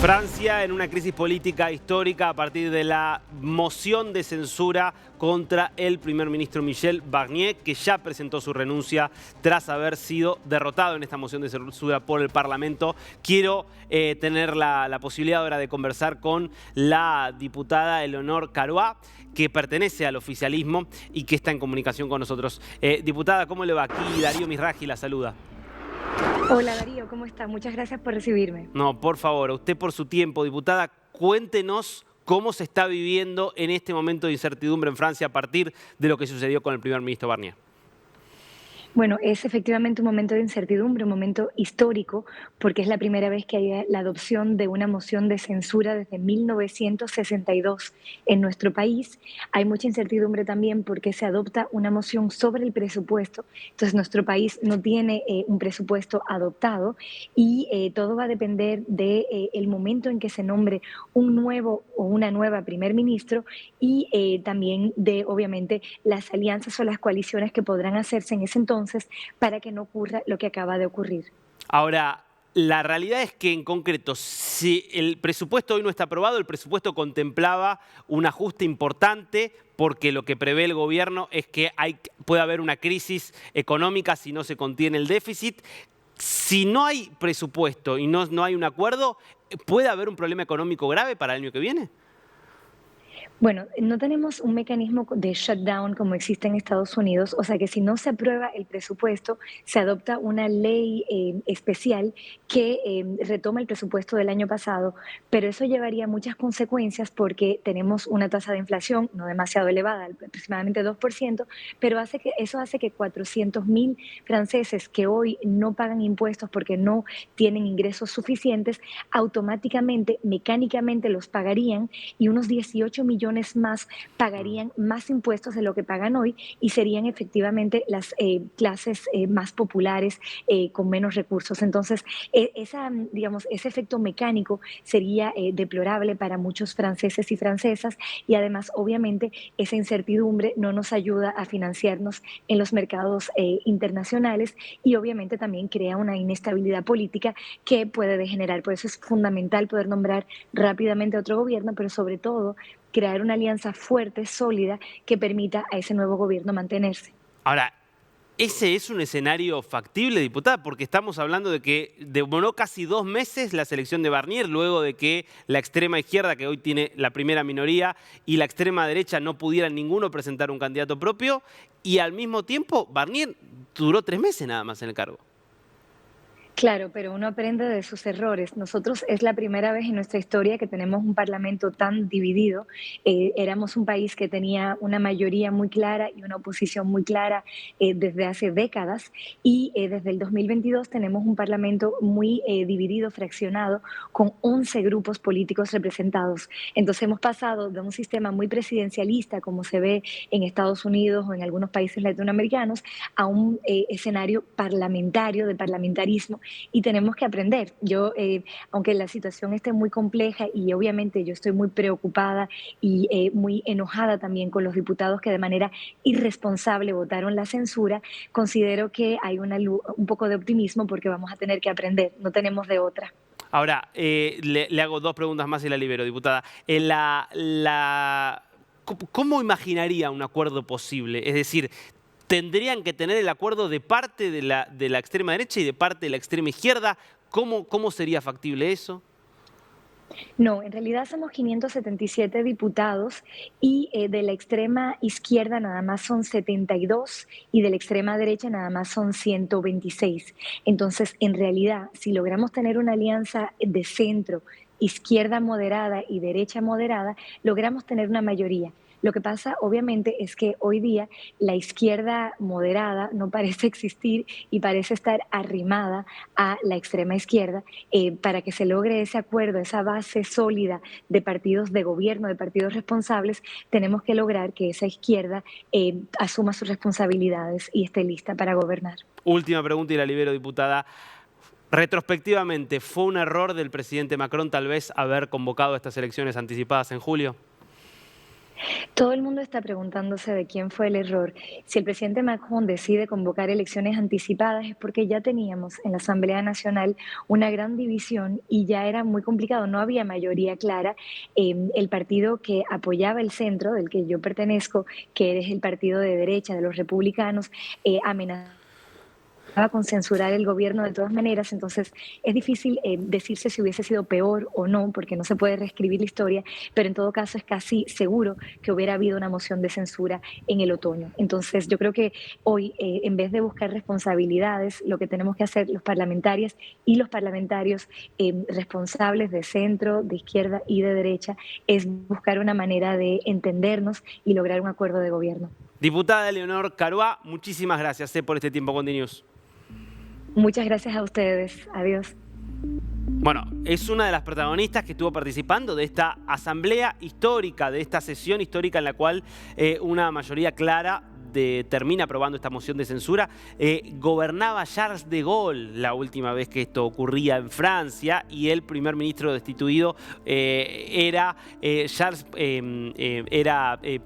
Francia en una crisis política histórica a partir de la moción de censura contra el primer ministro Michel Barnier, que ya presentó su renuncia tras haber sido derrotado en esta moción de censura por el Parlamento. Quiero tener la posibilidad ahora de conversar con la diputada Eleonore Carroix, que pertenece al oficialismo y que está en comunicación con nosotros. Diputada, ¿cómo le va? Aquí Darío Misraji la saluda. Hola Darío, ¿cómo está? Muchas gracias por recibirme. No, por favor, a usted por su tiempo. Diputada, cuéntenos cómo se está viviendo en este momento de incertidumbre en Francia a partir de lo que sucedió con el primer ministro Barnier. Bueno, es efectivamente un momento de incertidumbre, un momento histórico, porque es la primera vez que hay la adopción de una moción de censura desde 1962 en nuestro país. Hay mucha incertidumbre también porque se adopta una moción sobre el presupuesto. Entonces, nuestro país no tiene un presupuesto adoptado y todo va a depender del momento en que se nombre un nuevo o una nueva primer ministro y también de, obviamente, las alianzas o las coaliciones que podrán hacerse en ese entonces para que no ocurra lo que acaba de ocurrir. Ahora, la realidad es que en concreto, si el presupuesto hoy no está aprobado, el presupuesto contemplaba un ajuste importante porque lo que prevé el gobierno es que puede haber una crisis económica si no se contiene el déficit. Si no hay presupuesto y no hay un acuerdo, ¿puede haber un problema económico grave para el año que viene? Bueno, no tenemos un mecanismo de shutdown como existe en Estados Unidos, o sea que si no se aprueba el presupuesto, se adopta una ley especial que retoma el presupuesto del año pasado, pero eso llevaría muchas consecuencias porque tenemos una tasa de inflación no demasiado elevada, aproximadamente 2%, pero eso hace que 400.000 franceses que hoy no pagan impuestos porque no tienen ingresos suficientes, automáticamente, mecánicamente los pagarían y unos 18 millones más pagarían más impuestos de lo que pagan hoy y serían efectivamente las clases más populares con menos recursos. Entonces, digamos, ese efecto mecánico sería deplorable para muchos franceses y francesas y además, obviamente, esa incertidumbre no nos ayuda a financiarnos en los mercados internacionales y obviamente también crea una inestabilidad política que puede degenerar. Por eso es fundamental poder nombrar rápidamente a otro gobierno, pero sobre todo crear una alianza fuerte, sólida, que permita a ese nuevo gobierno mantenerse. Ahora, ¿ese es un escenario factible, diputada? Porque estamos hablando de que demoró casi 2 meses la selección de Barnier, luego de que la extrema izquierda, que hoy tiene la primera minoría, y la extrema derecha no pudieran ninguno presentar un candidato propio, y al mismo tiempo Barnier duró 3 meses nada más en el cargo. Claro, pero uno aprende de sus errores. Nosotros es la primera vez en nuestra historia que tenemos un parlamento tan dividido. Éramos un país que tenía una mayoría muy clara y una oposición muy clara desde hace décadas y desde el 2022 tenemos un parlamento muy dividido, fraccionado, con 11 grupos políticos representados. Entonces hemos pasado de un sistema muy presidencialista, como se ve en Estados Unidos o en algunos países latinoamericanos, a un escenario parlamentario, de parlamentarismo y tenemos que aprender. Aunque la situación esté muy compleja y obviamente yo estoy muy preocupada y muy enojada también con los diputados que de manera irresponsable votaron la censura, considero que hay un poco de optimismo porque vamos a tener que aprender, no tenemos de otra. Ahora, le hago 2 preguntas más y la libero, diputada. ¿Cómo imaginaría un acuerdo posible? Es decir, ¿tendrían que tener el acuerdo de parte de la extrema derecha y de parte de la extrema izquierda? ¿Cómo sería factible eso? No, en realidad somos 577 diputados y de la extrema izquierda nada más son 72 y de la extrema derecha nada más son 126. Entonces, en realidad, si logramos tener una alianza de centro, izquierda moderada y derecha moderada, logramos tener una mayoría. Lo que pasa, obviamente, es que hoy día la izquierda moderada no parece existir y parece estar arrimada a la extrema izquierda para que se logre ese acuerdo, esa base sólida de partidos de gobierno, de partidos responsables, tenemos que lograr que esa izquierda asuma sus responsabilidades y esté lista para gobernar. Última pregunta y la libero, diputada. Retrospectivamente, ¿fue un error del presidente Macron tal vez haber convocado estas elecciones anticipadas en julio? Todo el mundo está preguntándose de quién fue el error. Si el presidente Macron decide convocar elecciones anticipadas es porque ya teníamos en la Asamblea Nacional una gran división y ya era muy complicado, no había mayoría clara. El partido que apoyaba el centro, del que yo pertenezco, que es el partido de derecha de los republicanos, amenazó con censurar el gobierno de todas maneras, entonces es difícil decirse si hubiese sido peor o no, porque no se puede reescribir la historia, pero en todo caso es casi seguro que hubiera habido una moción de censura en el otoño. Entonces yo creo que hoy, en vez de buscar responsabilidades, lo que tenemos que hacer los parlamentarias y los parlamentarios responsables de centro, de izquierda y de derecha, es buscar una manera de entendernos y lograr un acuerdo de gobierno. Diputada Leonor Carua, muchísimas gracias por este tiempo con DNews. Muchas gracias a ustedes. Adiós. Bueno, es una de las protagonistas que estuvo participando de esta asamblea histórica, de esta sesión histórica en la cual una mayoría clara termina aprobando esta moción de censura. Gobernaba Charles de Gaulle la última vez que esto ocurría en Francia y el primer ministro destituido era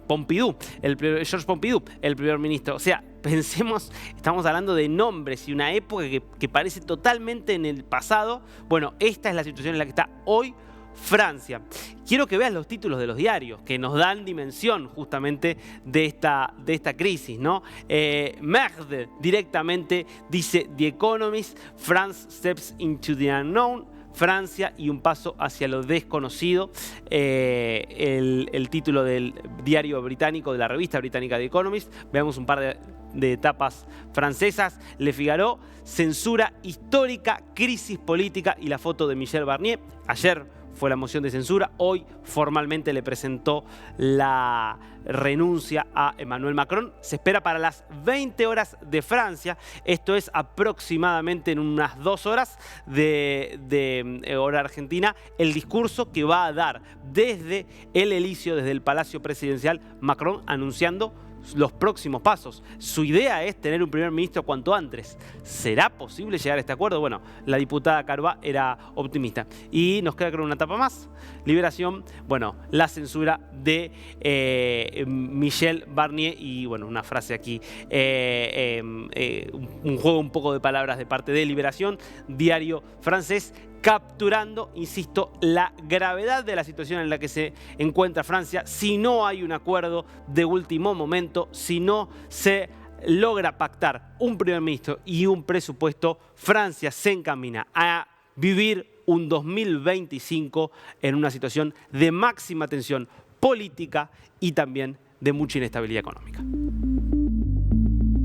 Pompidou, Georges Pompidou, el primer ministro. O sea, pensemos, estamos hablando de nombres y una época que parece totalmente en el pasado. Bueno, esta es la situación en la que está hoy Francia. Quiero que veas los títulos de los diarios que nos dan dimensión justamente de esta crisis, ¿no? Merde directamente dice The Economist, France steps into the unknown, Francia y un paso hacia lo desconocido. El título del diario británico, de la revista británica The Economist. Veamos un par de etapas francesas. Le Figaro, censura histórica, crisis política y la foto de Michel Barnier. Ayer fue la moción de censura, hoy formalmente le presentó la renuncia a Emmanuel Macron. Se espera para las 20 horas de Francia, esto es aproximadamente en unas 2 horas de hora argentina, el discurso que va a dar desde el Elíseo, desde el Palacio Presidencial, Macron anunciando los próximos pasos. Su idea es tener un primer ministro cuanto antes. ¿Será posible llegar a este acuerdo? Bueno, la diputada Carua era optimista. Y nos queda creo una etapa más. Liberación, bueno, la censura de Michel Barnier y bueno, una frase aquí, un juego un poco de palabras de parte de Liberación, diario francés, capturando, insisto, la gravedad de la situación en la que se encuentra Francia. Si no hay un acuerdo de último momento, si no se logra pactar un primer ministro y un presupuesto, Francia se encamina a vivir un 2025 en una situación de máxima tensión política y también de mucha inestabilidad económica.